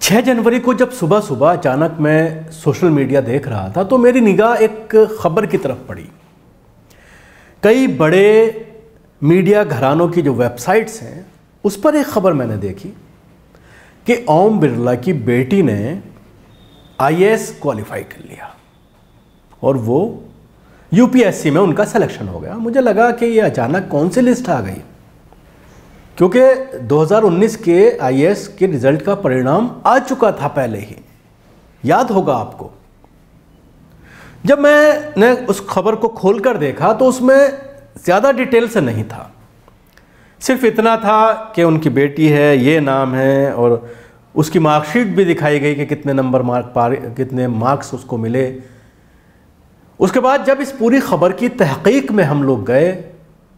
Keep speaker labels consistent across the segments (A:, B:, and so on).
A: 6 जनवरी को जब सुबह सुबह अचानक मैं सोशल मीडिया देख रहा था तो मेरी निगाह एक खबर की तरफ पड़ी। कई बड़े मीडिया घरानों की जो वेबसाइट्स हैं उस पर एक खबर मैंने देखी कि ओम बिरला की बेटी ने IAS क्वालिफाई कर लिया और वो UPSC में उनका सिलेक्शन हो गया। मुझे लगा कि ये अचानक कौन सी लिस्ट आ गई, क्योंकि 2019 के IAS के रिजल्ट का परिणाम आ चुका था पहले ही, याद होगा आपको। जब मैंने उस खबर को खोलकर देखा तो उसमें ज़्यादा डिटेल से नहीं था, सिर्फ इतना था कि उनकी बेटी है, ये नाम है और उसकी मार्कशीट भी दिखाई गई कि कितने कितने मार्क्स उसको मिले। उसके बाद जब इस पूरी खबर की तहकीक में हम लोग गए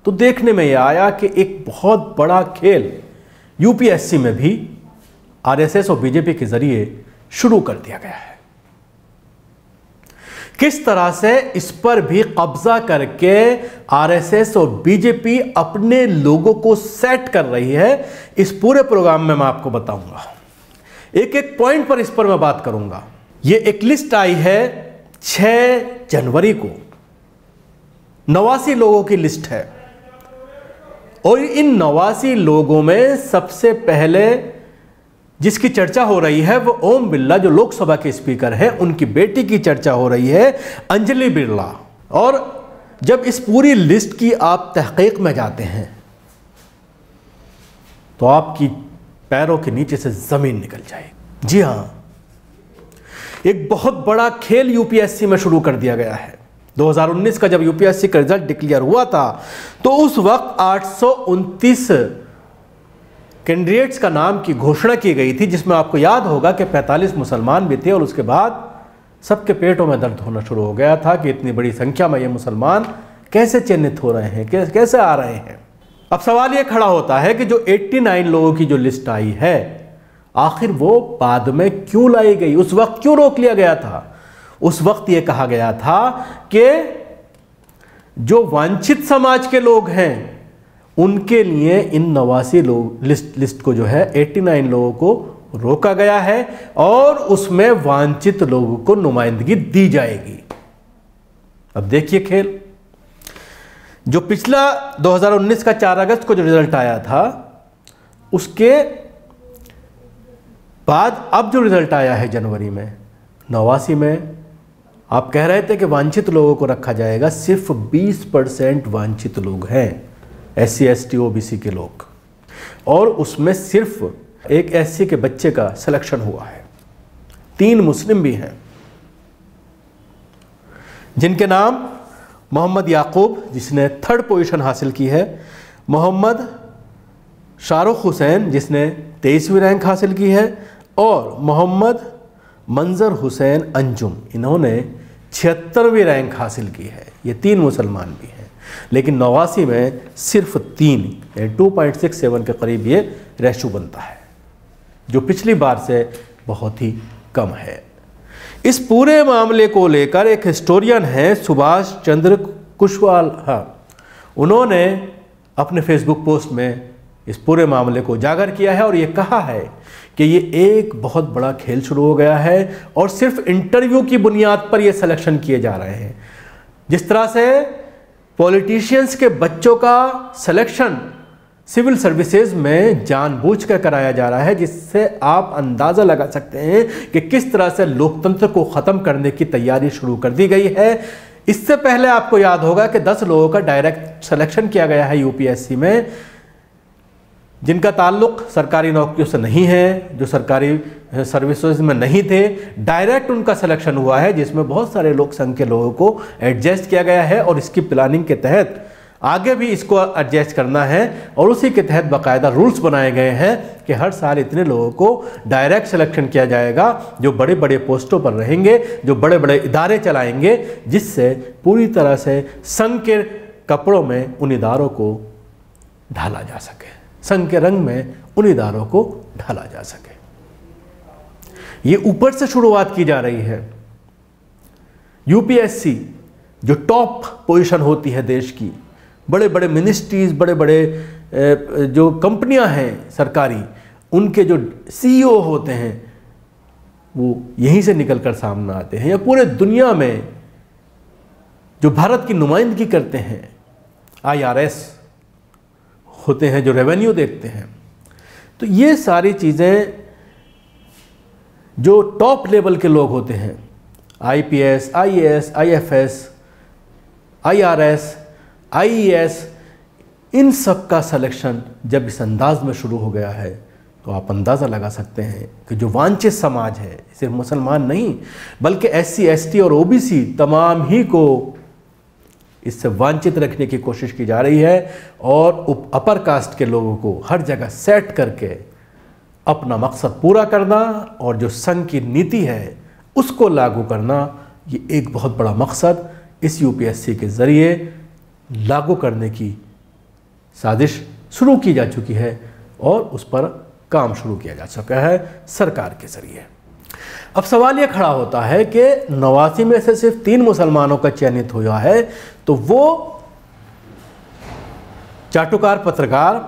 A: तो देखने में यह आया कि एक बहुत बड़ा खेल UPSC में भी RSS और BJP के जरिए शुरू कर दिया गया है। किस तरह से इस पर भी कब्जा करके RSS और BJP अपने लोगों को सेट कर रही है, इस पूरे प्रोग्राम में मैं आपको बताऊंगा। एक एक पॉइंट पर इस पर मैं बात करूंगा। ये एक लिस्ट आई है 6 जनवरी को, 89 लोगों की लिस्ट है और इन 89 लोगों में सबसे पहले जिसकी चर्चा हो रही है वो ओम बिरला, जो लोकसभा के स्पीकर हैं, उनकी बेटी की चर्चा हो रही है, अंजलि बिरला। और जब इस पूरी लिस्ट की आप तहकीक में जाते हैं तो आपकी पैरों के नीचे से जमीन निकल जाएगी। जी हां, एक बहुत बड़ा खेल UPSC में शुरू कर दिया गया है। 2019 का जब UPSC का रिजल्ट डिक्लेयर हुआ था तो उस वक्त 829 कैंडिडेट्स का नाम की घोषणा की गई थी, जिसमें आपको याद होगा कि 45 मुसलमान भी थे और उसके बाद सबके पेटों में दर्द होना शुरू हो गया था कि इतनी बड़ी संख्या में ये मुसलमान कैसे चयनित हो रहे हैं, कैसे आ रहे हैं। अब सवाल ये खड़ा होता है कि जो 89 लोगों की जो लिस्ट आई है, आखिर वो बाद में क्यों लाई गई, उस वक्त क्यों रोक लिया गया था? उस वक्त ये कहा गया था कि जो वांछित समाज के लोग हैं उनके लिए इन 89 लोग लिस्ट को जो है 89 लोगों को रोका गया है और उसमें वांछित लोगों को नुमाइंदगी दी जाएगी। अब देखिए खेल, जो पिछला 2019 का 4 अगस्त को जो रिजल्ट आया था उसके बाद अब जो रिजल्ट आया है जनवरी में 89 में, आप कह रहे थे कि वांछित लोगों को रखा जाएगा। सिर्फ 20% वांछित लोग हैं, SC ST OBC के लोग, और उसमें सिर्फ एक SC के बच्चे का सिलेक्शन हुआ है। 3 मुस्लिम भी हैं जिनके नाम मोहम्मद याकूब, जिसने 3rd पोजीशन हासिल की है, मोहम्मद शाहरुख हुसैन जिसने 23वीं रैंक हासिल की है, और मोहम्मद मंजर हुसैन अंजुम, इन्होंने 76वीं रैंक हासिल की है। ये 3 मुसलमान भी हैं, लेकिन 89 में सिर्फ 3 2.67 के करीब ये रेशो बनता है, जो पिछली बार से बहुत ही कम है। इस पूरे मामले को लेकर एक हिस्टोरियन है सुभाष चंद्र कुशवाहा, उन्होंने अपने फेसबुक पोस्ट में इस पूरे मामले को उजागर किया है और ये कहा है कि ये एक बहुत बड़ा खेल शुरू हो गया है और सिर्फ इंटरव्यू की बुनियाद पर ये सिलेक्शन किए जा रहे हैं। जिस तरह से पॉलिटिशियंस के बच्चों का सिलेक्शन सिविल सर्विसेज में जानबूझकर कराया जा रहा है, जिससे आप अंदाज़ा लगा सकते हैं कि किस तरह से लोकतंत्र को ख़त्म करने की तैयारी शुरू कर दी गई है। इससे पहले आपको याद होगा कि 10 लोगों का डायरेक्ट सिलेक्शन किया गया है UPSC में, जिनका ताल्लुक सरकारी नौकरियों से नहीं है, जो सरकारी सर्विसेज में नहीं थे। डायरेक्ट उनका सिलेक्शन हुआ है, जिसमें बहुत सारे लोक संघ के लोगों को एडजस्ट किया गया है और इसकी प्लानिंग के तहत आगे भी इसको एडजस्ट करना है और उसी के तहत बाकायदा रूल्स बनाए गए हैं कि हर साल इतने लोगों को डायरेक्ट सिलेक्शन किया जाएगा जो बड़े बड़े पोस्टों पर रहेंगे, जो बड़े बड़े इदारे चलाएंगे, जिससे पूरी तरह से संघ के कपड़ों में उन इदारों को ढाला जा सके, संघ के रंग में उन इदारों को ढाला जा सके। ये ऊपर से शुरुआत की जा रही है। UPSC जो टॉप पोजीशन होती है देश की, बड़े बड़े मिनिस्ट्रीज, बड़े बड़े जो कंपनियां हैं सरकारी, उनके जो CEO होते हैं, वो यहीं से निकल कर सामने आते हैं, या पूरे दुनिया में जो भारत की नुमाइंदगी करते हैं, IRS होते हैं जो रेवेन्यू देखते हैं। तो ये सारी चीज़ें जो टॉप लेवल के लोग होते हैं, IPS, IAS, IFS, IRS, IES, इन सब का सिलेक्शन जब इस अंदाज में शुरू हो गया है तो आप अंदाज़ा लगा सकते हैं कि जो वांछित समाज है, सिर्फ मुसलमान नहीं बल्कि SC, ST और OBC तमाम ही को इससे वांछित रखने की कोशिश की जा रही है, और अपर कास्ट के लोगों को हर जगह सेट करके अपना मकसद पूरा करना और जो संघ की नीति है उसको लागू करना, ये एक बहुत बड़ा मकसद इस UPSC के ज़रिए लागू करने की साजिश शुरू की जा चुकी है और उस पर काम शुरू किया जा चुका है सरकार के ज़रिए। अब सवाल ये खड़ा होता है कि 89 में से सिर्फ 3 मुसलमानों का चयनित हुआ है, तो वो चाटुकार पत्रकार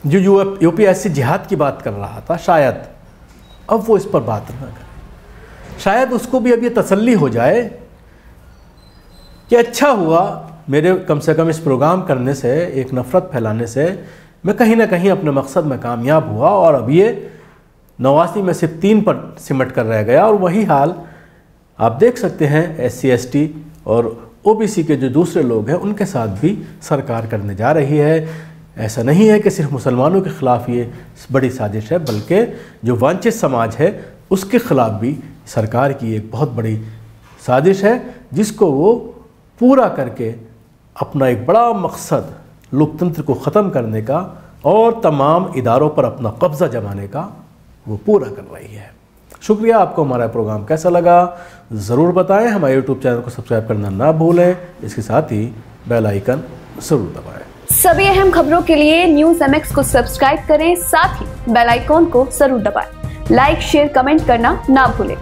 A: जो UPSC जिहाद की बात कर रहा था, शायद अब वो इस पर बात न करे, शायद उसको भी अब ये तसल्ली हो जाए कि अच्छा हुआ मेरे कम से कम इस प्रोग्राम करने से, एक नफ़रत फैलाने से मैं कहीं ना कहीं अपने मकसद में कामयाब हुआ, और अब ये 89 में सिर्फ 3 पर सिमट कर रह गया। और वही हाल आप देख सकते हैं SC, ST और OBC के जो दूसरे लोग हैं उनके साथ भी सरकार करने जा रही है। ऐसा नहीं है कि सिर्फ मुसलमानों के ख़िलाफ़ ये बड़ी साजिश है, बल्कि जो वांछित समाज है उसके ख़िलाफ़ भी सरकार की एक बहुत बड़ी साजिश है, जिसको वो पूरा करके अपना एक बड़ा मकसद लोकतंत्र को ख़त्म करने का और तमाम इदारों पर अपना कब्ज़ा जमाने का वो पूरा कर रही है। शुक्रिया। आपको हमारा प्रोग्राम कैसा लगा ज़रूर बताएं। हमारे YouTube चैनल को सब्सक्राइब करना ना भूलें, इसके साथ ही बेल आइकन ज़रूर दबाएं।
B: सभी अहम खबरों के लिए न्यूज़ MX को सब्सक्राइब करें, साथ ही बेल आइकन को जरूर दबाएं। लाइक, शेयर, कमेंट करना ना भूलें।